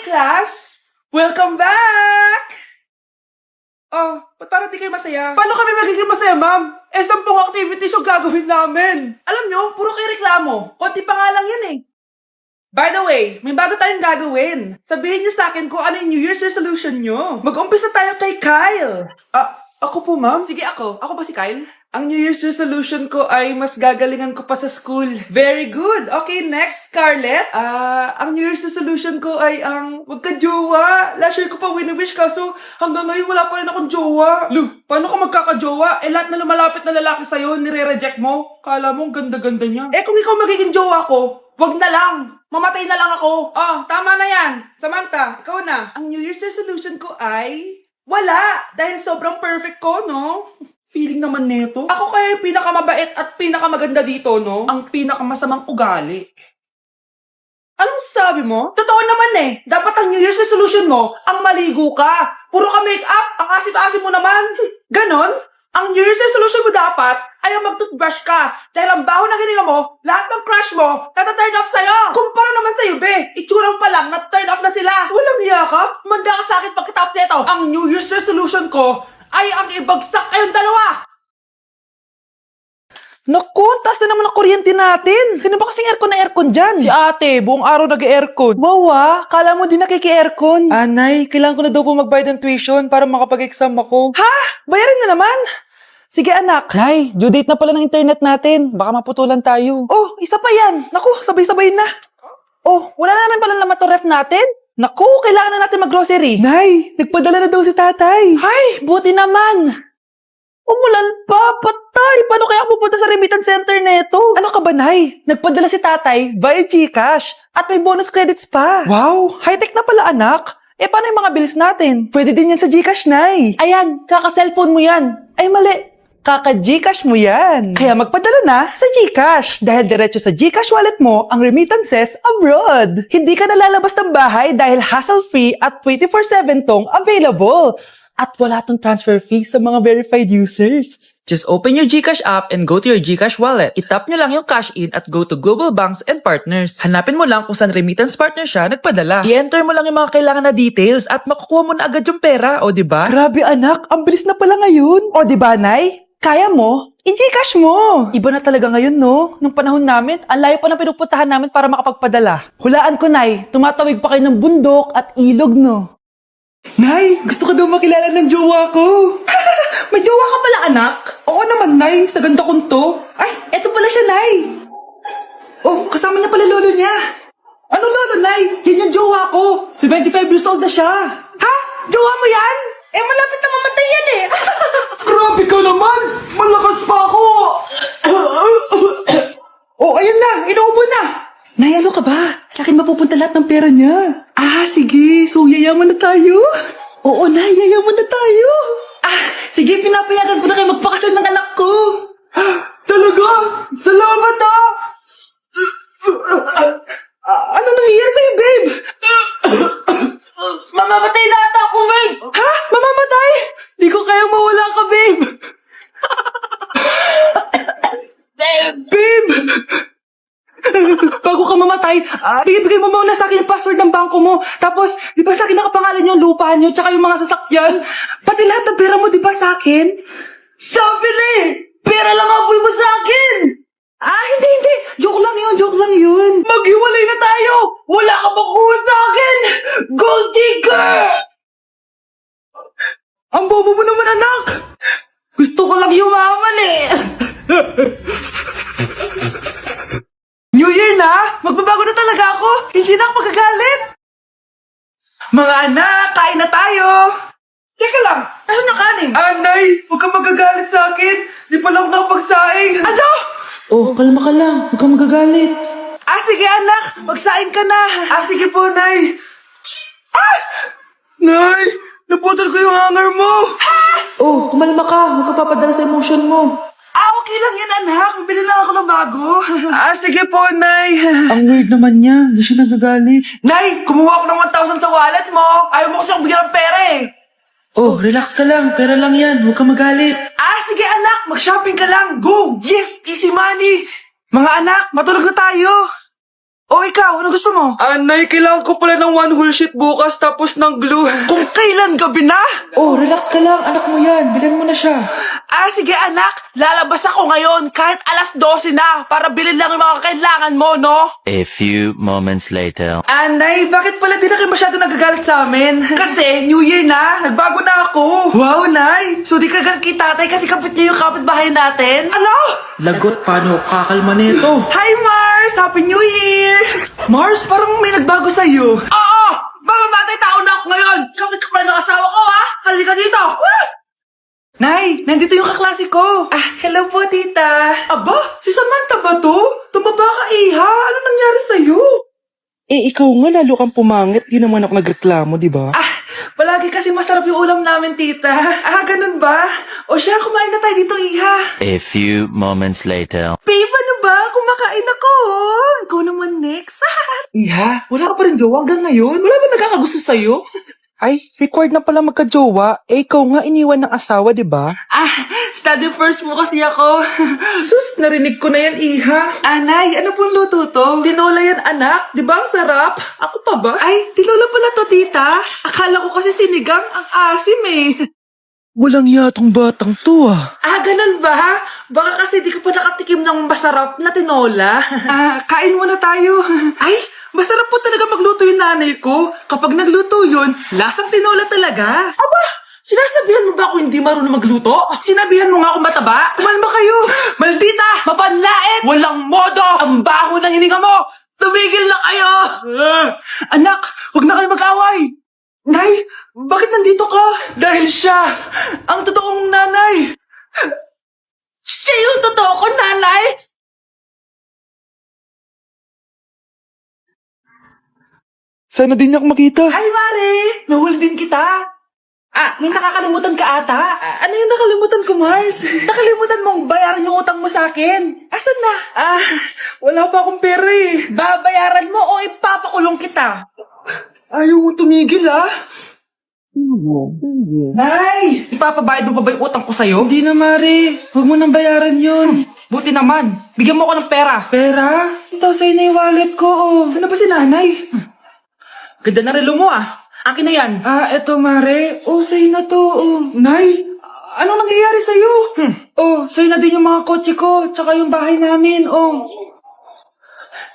class! Welcome back! Oh, ba't parang di kayo masaya? Paano kami magiging masaya, ma'am? 10 activities yung gagawin namin. Alam nyo, puro kayo reklamo. Konti pa nga lang yan eh. By the way, may bago tayong gagawin. Sabihin niyo sa akin kung ano yung New Year's resolution nyo. Mag-umpisa tayo kay Kyle. Ako po, ma'am? Sige, ako. Ako ba si Kyle? Ang New Year's resolution ko ay mas gagalingan ko pa sa school. Very good. Okay, next, Scarlett. Ang New Year's resolution ko ay ang magka-jowa. Last year ko pa wini-wish kaso hanggang ngayon wala pa rin akong jowa. Lu, paano ka magkaka-jowa? Lahat na lumalapit na lalaki sa'yo, nire-reject mo. Kala mo ang ganda-ganda niya. Kung ikaw magiging jowa ko, wag na lang. Mamatay na lang ako. Tama na yan. Samantha, ikaw na. Ang New Year's resolution ko ay wala. Dahil sobrang perfect ko, no? Feeling naman neto. Ako kaya yung pinakamabait at pinakamaganda dito, no? Ang pinakamasamang ugali. Anong sabi mo? Totoo naman eh. Dapat ang New Year's resolution mo, ang maligo ka. Puro ka make-up, ang asim-asim mo naman. Ganon? Ang New Year's resolution mo dapat ay ang mag-toothbrush ka. Dahil ang baho na hininga mo, lahat ng crush mo, nata-turn off sa'yo. Kumpara naman sa'yo, be. Itsurang pa lang, nata-turn off na sila. Walang iya ka? Manda ka sa akin pagkatapos nito. Ang New Year's resolution ko ay ang ibagsak kayong dalawa. Naku, taas na naman ang kuryente natin. Sino ba kasing aircon dyan? Si ate, buong araw nag-aircon. Wow kala mo din nakiki-aircon. Anay, kailangan ko na daw po magbayad ng tuition para makapag-exam ako. Ha? Bayarin na naman? Sige anak. Nay, due date na pala ng internet natin. Baka maputulan tayo. Oh, isa pa yan. Naku, sabay-sabay na. Oh, wala na pala naman to ref natin? Naku, kailangan na natin mag-grocery. Nay, nagpadala na daw si tatay. Hay, buti naman. Umulan pa, patay. Paano kaya pupunta sa remittance center neto? Ano ka ba, Nay? Nagpadala si tatay via GCash at may bonus credits pa. Wow, high-tech na pala anak. Paano yung mga bills natin? Pwede din yan sa GCash, Nay. Ayan, kaka-cellphone mo yan. Ay, mali. Kaka-GCash mo yan. Kaya magpadala na sa GCash dahil diretso sa GCash wallet mo ang remittances abroad. Hindi ka nalalabas ng bahay dahil hassle-free at 24/7 tong available. At wala tong transfer fee sa mga verified users. Just open your GCash app and go to your GCash wallet. Itap nyo lang yung cash in at go to global banks and partners. Hanapin mo lang kung saan remittance partner siya nagpadala. I-enter mo lang yung mga kailangan na details at makukuha mo na agad yung pera, o diba? Grabe anak, ang bilis na pala ngayon. O diba, Nay? Kaya mo? I-GCash mo! Iba na talaga ngayon, no? Nung panahon namin, ang layo pa ng pinupuntahan namin para makapagpadala. Hulaan ko, Nay, tumatawid pa kayo ng bundok at ilog, no? Nay, gusto ko daw makilala ng jowa ko. May jowa ka pala, anak? Oo naman, Nay. Sa ganda kong to. Ay, eto pala siya, Nay. Oh, kasama niya pala lolo niya. Ano lolo, Nay? Yan yung jowa ko. 75 years old na siya. Ha? Jowa mo yan? Malapit na mamatay yan eh. Grabe ka naman. Malakas pa ako. Oh, ayun na. Inuubo na. Nay, ano ka ba? Sa akin mapupunta lahat ng pera niya. Sige. So, yayaman na tayo? Oo, Nay. Yayaman na tayo. Sige. Pinapayagan ko na kayo magpakasal ng anak ko. Talaga? Salamat, Ano nangyayari sa'yo, babe? Mamamatay na ata ako, babe. Ha? Mamamatay? Di ko kaya mawala ka, babe. Babe! Bago ka mamatay, bigay mo muna sa akin yung password ng bangko mo. Tapos, di ba sa akin nakapangalan yung lupa nyo, tsaka yung mga sasakyan? Pati lahat ng pera mo, di ba sa akin? Sabi na pera lang apoy mo sa akin! Hindi. Joke lang yun. Maghiwalay na tayo! Wala ka makuha sa akin! Gold digger! Ang bobo mo naman, anak! Gusto ko lang yumaman New Year na! Magbabago na talaga ako! Hindi na ako magagalit! Mga anak, kain na tayo! Teka lang, asan yung kanin? Nay, huwag kang magagalit sa akin! Di pa lang nakapagsaing! Ano? Oh, kalma ka lang. Huwag kang magagalit. Sige anak, magsaing ka na. Sige po, Nay. Nay, naputol ko yung hanger mo. Oh, kumalma ka. Huwag ka papadala sa emotion mo. Okay lang yan, anak. Bili lang ako ng bago. Sige po, Nay. Ang weird naman niya. Hindi siya nagagalit. Nay, kumuha ako ng 1,000 sa wallet mo. Ayaw mo kasi bigyan ng pera Oh, relax ka lang. Pera lang yan. Huwag ka magalit. Sige anak. Mag-shopping ka lang. Go! Yes! Easy money! Mga anak, matulog na tayo. O ikaw, ano gusto mo? Nay, kailangan ko pala ng one whole sheet bukas tapos ng glue. Kung kailan gabi na? Oh, relax ka lang. Anak mo yan. Bilhan mo na siya. Sige anak. Lalabas ako ngayon kahit alas 12 na para bilhin lang yung mga kailangan mo, no? A few moments later. Nay, bakit pala di na kayo masyado nagagalit sa amin? Kasi, New Year na. Nagbago na ako. Wow, Nay. So di ka galit kay tatay kasi kapit niya yung kapitbahay natin? Ano? Lagot, paano kakalma nito? Hi, Mars! Happy New Year! Mars, parang may nagbago sa'yo. Oo! Mamamatay tao na ako ngayon! Kapit ka pa ng asawa ko, ha? Halika dito! Nay, nandito yung kaklase ko. Hello po, tita. Aba, si Samantha ba to? Tumaba ka, iha. Ano nangyari sa'yo? Ikaw nga lalo kang pumangit. Di naman ako nagreklamo, di ba? Palagi kasi masarap yung ulam namin, tita. Ganun ba? O siya, kumain na tayo dito, iha. A few moments later. Babe, ano ba? Kumakain ako. Ikaw naman next. Iha, wala ka pa rin jowa hanggang ngayon? Wala ba nagkakagusto sa'yo? Ay, required na pala magka-jowa. Ikaw nga iniwan ng asawa, di ba? Study first mo kasi ako. Sus, narinig ko na yan, iha. Anay, ano pong luto to? Tinola yan, anak. Di ba ang sarap? Ako pa ba? Ay, tinola pala to, tita. Akala ko kasi sinigang ang asim eh. Walang yatong batang to ganun ba? Baka kasi di ka pa nakatikim ng masarap na tinola. Kain muna tayo. Ay, masarap po talaga magluto yung nanay ko. Kapag nagluto yun, lasang tinola talaga. Aba, sinasabihan mo ba ako hindi marunong magluto? Sinabihan mo nga ako mataba? Kumalma kayo. Maldita, mapanlait, walang modo, ang baho ng hininga mo. Tumigil na kayo. Anak, huwag na kayo mag-away. Nay, bakit nandito ka? Dahil siya, ang totoong nanay. Siya yung totoo ko, nanay. Sana din niya ako makita. Hi, Mare! Nahuli din kita. May nakakalimutan ka ata. Ano yung nakalimutan ko, Mars? Nakalimutan mong bayaran yung utang mo sa akin. Asan na? Wala pa akong pera eh. Babayaran mo o ipapakulong kita? Ayaw mo tumigil, Nay! Ipapabayad mo pa ba yung utang ko sa'yo? Hindi na, Mare. Huwag mo nang bayaran yun. Buti naman. Bigyan mo ako ng pera. Pera? Ito, sa'yo na yung wallet ko, Saan na ba si nanay? Ganda na relo mo, Akin na yan. Eto, Mare. Sa'yo na to, Nay, ano nangyayari sa'yo? Sa'yo na din yung mga kotse ko, tsaka yung bahay namin,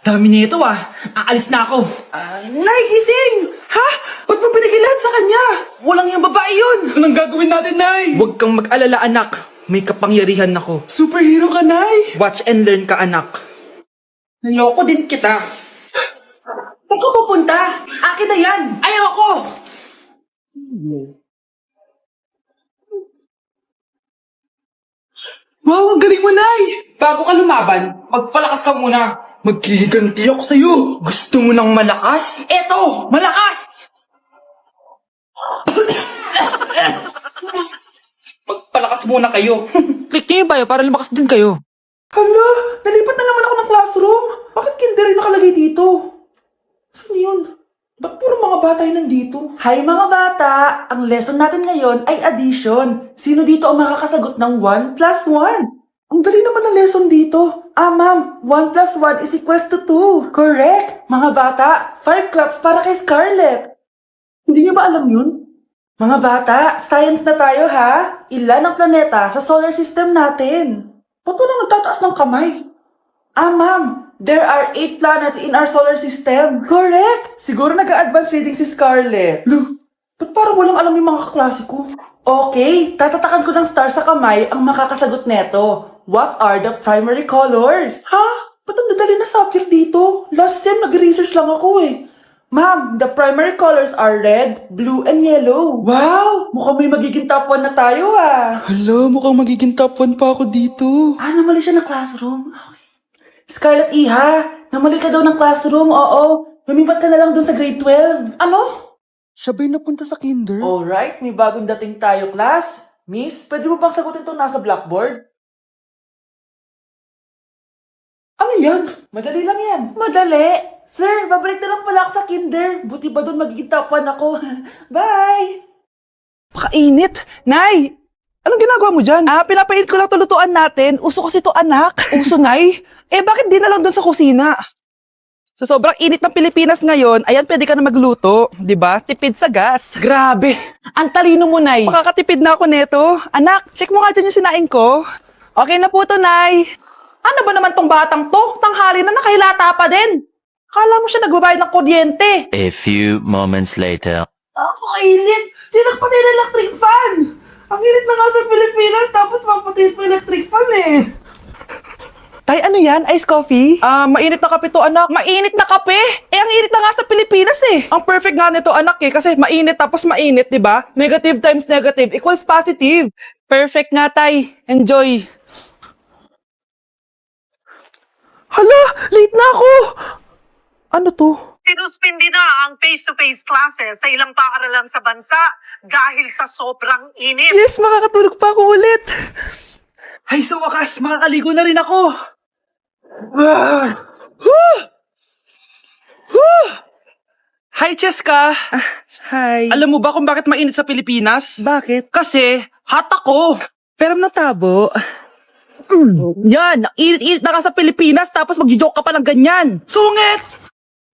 Dami nito, Aalis na ako. Nay, gising! Ha? Ba't mo binigay lahat sa kanya? Walang yung babae yun! Anong gagawin natin, Nay? Huwag kang mag-alala, anak. May kapangyarihan ako. Superhero ka, Nay! Watch and learn ka, anak. Naloko din kita. Saan ka pupunta? Akin na yan! Ayoko! Wow, ang galing mo, Nay! Bago ka lumaban, magpalakas ka muna. Maghihiganti ako sa'yo. Gusto mo ng malakas? Eto, malakas! Magpalakas muna kayo. Click niyo yung bio para lumakas din kayo. Hala, nalipat na naman ako ng classroom. Bakit kinder yung nakalagay dito? Saan yun? Ba't puro mga bata yung nandito? Hi mga bata! Ang lesson natin ngayon ay addition. Sino dito ang makakasagot ng 1 plus 1? Ang dali naman ang lesson dito. Ma'am, 1 plus 1 is equals to 2. Correct! Mga bata, 5 claps para kay Scarlett. Hindi niyo ba alam yun? Mga bata, science na tayo ha. Ilan ang planeta sa solar system natin? Ba't walang nagtataas ng kamay? Ma'am, there are 8 planets in our solar system. Correct! Siguro nag-a-advance reading si Scarlett. Ba't parang walang alam yung mga kaklase ko? Okay, tatatakan ko ng star sa kamay ang makakasagot neto. What are the primary colors? Ha? Ba't ang dadali na subject dito? Last sem, nag-research lang ako eh. Ma'am, the primary colors are red, blue, and yellow. Wow! Mukhang may magiging top 1 na tayo Hala, mukhang magiging top 1 pa ako dito. Namali siya ng classroom. Okay. Scarlett Iha, namali ka daw ng classroom, oo. Lumipat ka na lang dun sa grade 12. Ano? Siya ba'y napunta sa kinder? Alright, may bagong dating tayo, class. Miss, pwede mo bang sagutin itong nasa blackboard? Ano yan? Madali lang yan. Madali? Sir, babalik na lang pala ako sa kinder. Buti ba doon magiging top 1 ako? Bye! Pakainit! Nay! Anong ginagawa mo dyan? Pinapait ko lang ito lutuan natin. Uso kasi ito, anak. Uso, Nay? Bakit di na lang doon sa kusina? Sa sobrang init ng Pilipinas ngayon, ayan, pwede ka na magluto. 'Di ba? Tipid sa gas. Grabe! Ang talino mo, Nay. Makakatipid na ako neto. Anak, check mo nga dyan yung sinaing ko. Okay na po to, Nay. Ano ba naman tong batang to? Tanghali na nakahilata pa din. Kala mo siya nagbabayad ng kuryente. A few moments later. Ako kainit. Sinagpatay ng electric fan. Ang init na nga sa Pilipinas, tapos papatay pa electric fan eh. Tay, ano yan? Ice coffee? Mainit na kape to, anak. Mainit na kape? Eh, ang init na nga sa Pilipinas eh. Ang perfect nga nito, anak eh. Kasi mainit tapos mainit, di ba? Negative times negative equals positive. Perfect nga, tay. Enjoy. Hala, late na ako. Ano to? Sinuspindi na ang face-to-face classes sa ilang paaralan sa bansa dahil sa sobrang init. Yes, makakatulog pa ako ulit. Ay, sa wakas, makakaligo na rin ako. Hi, Cheska. Hi. Alam mo ba kung bakit mainit sa Pilipinas? Bakit? Kasi hot ako. Pero natabo. Yan, init-init na ka sa Pilipinas tapos mag-joke ka pa ng ganyan. Sungit!